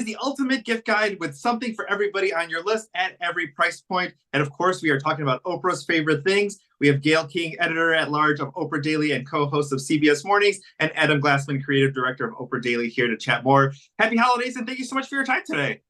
the ultimate gift guide with something for everybody on your list at every price point. And of course, we are talking about Oprah's favorite things. We have Gayle King, editor-at-large of Oprah Daily and co-host of CBS Mornings, and Adam Glassman, creative director of Oprah Daily, here to chat more. Happy holidays, and thank you so much for your time today.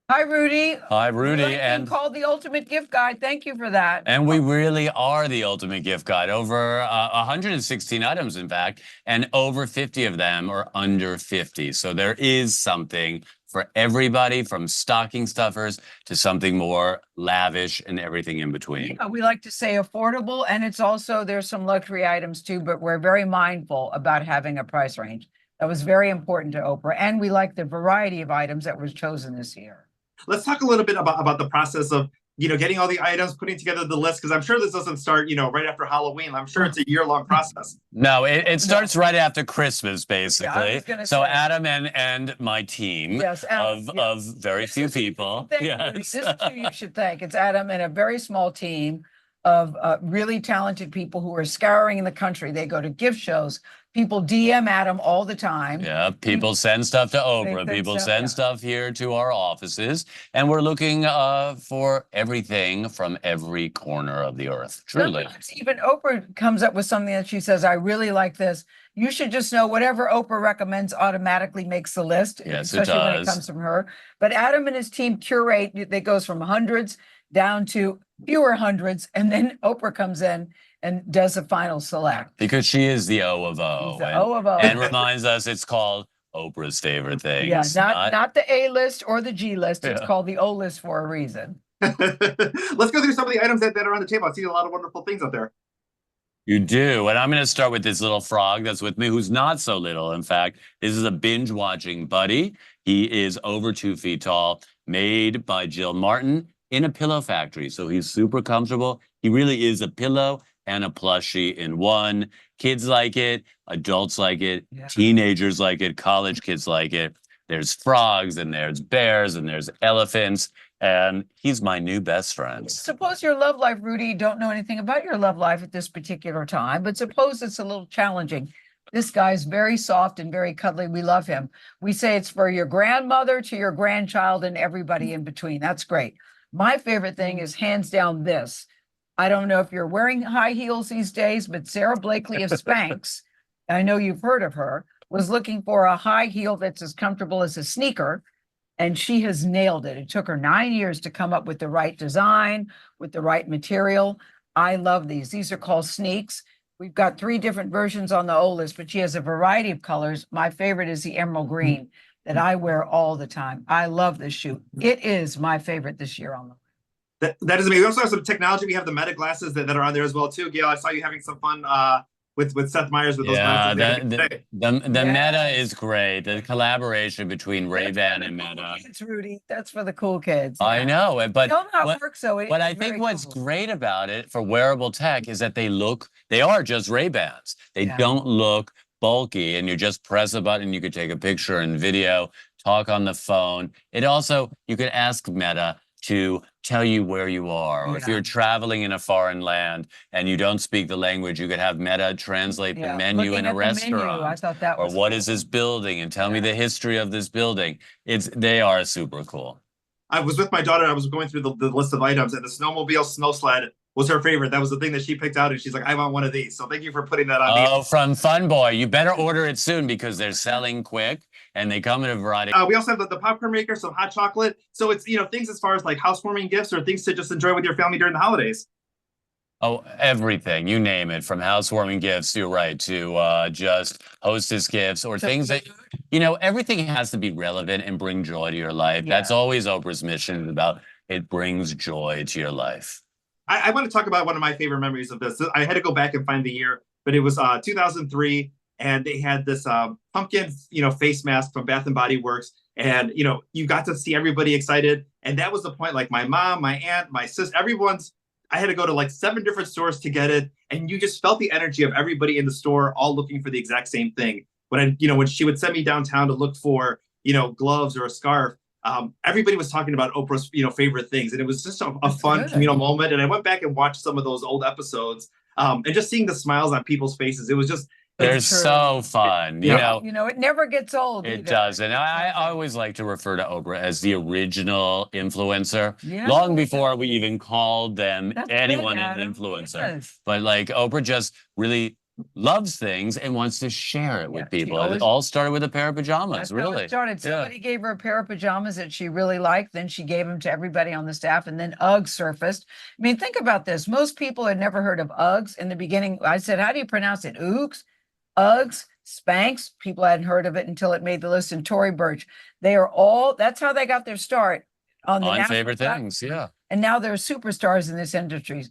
Hi, Rudy. Hi, Rudy. And called the ultimate gift guide. Thank you for that. And we really are the ultimate gift guide. Over 116 items, in fact, and over 50 of them are under 50. So there is something for everybody, from stocking stuffers to something more lavish and everything in between. Yeah, we like to say affordable, and it's also, there's some luxury items too, but we're very mindful about having a price range. That was very important to Oprah, and we like the variety of items that was chosen this year. Let's talk a little bit about the process of, getting all the items, putting together the list, because I'm sure this doesn't start, right after Halloween. I'm sure it's a year-long process. No, it starts right after Christmas, basically. Yeah, so Adam and my team of very few people. This is who you should thank. It's Adam and a very small team of really talented people who are scouring the country. They go to gift shows. People DM Adam all the time. Yeah, people send stuff to Oprah. People send stuff here to our offices. And we're looking for everything from every corner of the earth, truly. Sometimes even Oprah comes up with something that she says, I really like this. You should just know whatever Oprah recommends automatically makes the list, yes, especially when it comes from her. But Adam and his team curate. It goes from hundreds down to fewer hundreds. And then Oprah comes in and does a final select. Because she is the O of O. O of O. And reminds us it's called Oprah's favorite things. Yeah, not the A list or the G list. It's called the O list for a reason. Let's go through some of the items that are on the table. I see a lot of wonderful things out there. You do. And I'm going to start with this little frog that's with me, who's not so little. In fact, this is a binge-watching buddy. He is over 2 feet tall, made by Jill Martin in a pillow factory. So he's super comfortable. He really is a pillow and a plushie in one. Kids like it, adults like it, teenagers like it, college kids like it. There's frogs and there's bears and there's elephants, and he's my new best friend. Suppose your love life, Rudy, you don't know anything about your love life at this particular time, but suppose it's a little challenging. This guy's very soft and very cuddly. We love him. We say it's for your grandmother to your grandchild and everybody in between. That's great. My favorite thing is hands down this. I don't know if you're wearing high heels these days, but Sarah Blakely of Spanx, I know you've heard of her, was looking for a high heel that's as comfortable as a sneaker, and she has nailed it. It took her 9 years to come up with the right design, with the right material. I love these. These are called sneaks. We've got 3 different versions on the O list, but she has a variety of colors. My favorite is the emerald green that I wear all the time. I love this shoe. It is my favorite this year on the list. That is amazing. We also have some technology. We have the Meta glasses that are on there as well too. Gayle, I saw you having some fun with Seth Meyers with those glasses. The Meta is great. The collaboration between Ray-Ban and Meta. It's Rudy. That's for the cool kids. I know, but tell them how it works. But I think what's great about it for wearable tech is that they are just Ray-Bans. They don't look bulky, and you just press a button. You could take a picture and video, talk on the phone. It also, you could ask Meta to tell you where you are, or if you're traveling in a foreign land and you don't speak the language, you could have Meta translate the menu in a restaurant. I thought that was what is this building, and tell me the history of this building. They are super cool. I was with my daughter. I was going through the list of items, and the snowmobile snow sled was her favorite. That was the thing that she picked out, and she's like, I want one of these. So thank you for putting that on. Oh, from Fun Boy. You better order it soon because they're selling quick, and they come in a variety. We also have the popcorn maker, some hot chocolate. So it's, things as far as like housewarming gifts or things to just enjoy with your family during the holidays. Oh, everything, you name it, from housewarming gifts, you're right, to just hostess gifts or things that, everything has to be relevant and bring joy to your life. That's always Oprah's mission, about it brings joy to your life. I want to talk about one of my favorite memories of this. I had to go back and find the year, but it was 2003, and they had this pumpkin, face mask from Bath and Body Works, and you got to see everybody excited, and that was the point. Like my mom, my aunt, my sister, I had to go to like 7 different stores to get it, and you just felt the energy of everybody in the store all looking for the exact same thing. When she would send me downtown to look for gloves or a scarf, everybody was talking about Oprah's, favorite things. And it was just a fun communal moment. And I went back and watched some of those old episodes, and just seeing the smiles on people's faces. It was just, They're It's true. so fun. You Yeah. know, You know, it never gets old. it either. does. And I doesn't. always like to refer to Oprah as the original influencer, Yeah. long before we even called them That's anyone good, an Adam. influencer. Yes. But like Oprah just really loves things and wants to share it Yeah, with she people. And always- it all started with a pair of pajamas, That's how really. it started. Yeah. Somebody gave her a pair of pajamas that she really liked. Then she gave them to everybody on the staff, and then Uggs surfaced. I mean, think about this. Most people had never heard of Uggs in the beginning. I said, "How do you pronounce it?" Oogs, Uggs, Spanx. People hadn't heard of it until it made the list. And Tory Burch. They are all. That's how they got their start on the On national favorite platform. things, yeah. And now they're superstars in this industry.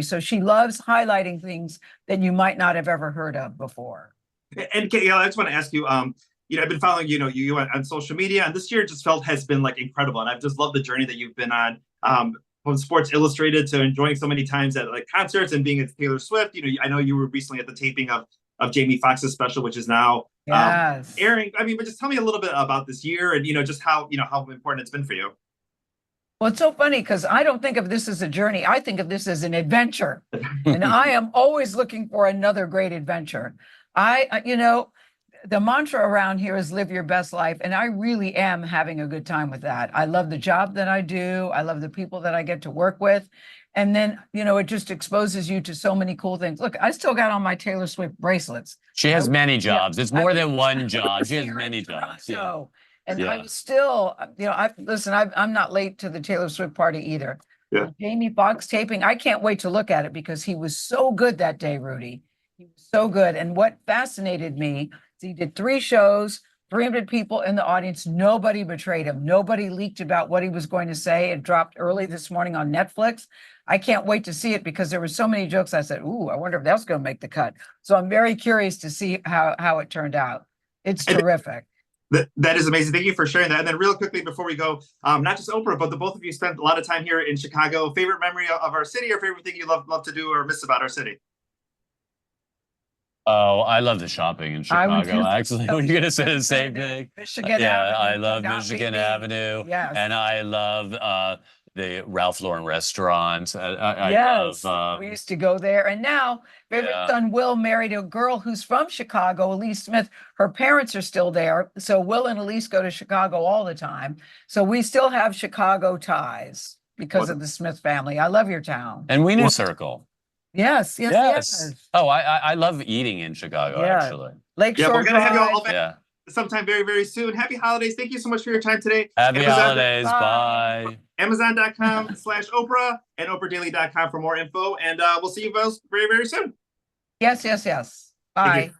So she loves highlighting things that you might not have ever heard of before. And Gayle, I just want to ask you, I've been following, you on social media, and this year just has been like incredible. And I've just loved the journey that you've been on, from Sports Illustrated to enjoying so many times at like concerts and being at Taylor Swift. I know you were recently at the taping of Jamie Foxx's special, which is now Yes. airing. I mean, but just tell me a little bit about this year and, just how important it's been for you. Well, it's so funny because I don't think of this as a journey. I think of this as an adventure. And I am always looking for another great adventure. The mantra around here is live your best life. And I really am having a good time with that. I love the job that I do. I love the people that I get to work with. And then, it just exposes you to so many cool things. Look, I still got on my Taylor Swift bracelets. She has many jobs. It's more than one job. She has Here in many jobs. Yeah. Toronto. And I Yeah. was still, I'm not late to the Taylor Swift party either. Yeah. Jamie Foxx taping, I can't wait to look at it because he was so good that day, Rudy. He was so good. And what fascinated me is he did 3 shows, 300 people in the audience. Nobody betrayed him. Nobody leaked about what he was going to say. It dropped early this morning on Netflix. I can't wait to see it because there were so many jokes. I said, ooh, I wonder if that's going to make the cut. So I'm very curious to see how it turned out. It's terrific. That is amazing. Thank you for sharing that. And then real quickly before we go, not just Oprah, but the both of you spent a lot of time here in Chicago. Favorite memory of our city or favorite thing you love to do or miss about our city? Oh, I love the shopping in Chicago. Actually, were you going to say the same thing? Michigan Yeah, Avenue. I love Not Michigan BB. Avenue. Yes. And I love the Ralph Lauren restaurant. Yes, I we love, used to go there. And now, favorite Yeah. son Will married a girl who's from Chicago, Elise Smith. Her parents are still there. So Will and Elise go to Chicago all the time. So we still have Chicago ties because of the Smith family. I love your town. and Wiener Circle. Yes. Oh, I love eating in Chicago, Yeah. actually. Lakeshore we're gonna have you all Drive. back Yeah. sometime very, very soon. Happy holidays. Thank you so much for your time today. Happy Amazon- holidays. Bye. Bye. Amazon.com/Oprah and OprahDaily.com for more info. And we'll see you both very, very soon. Yes. Thank Bye. you.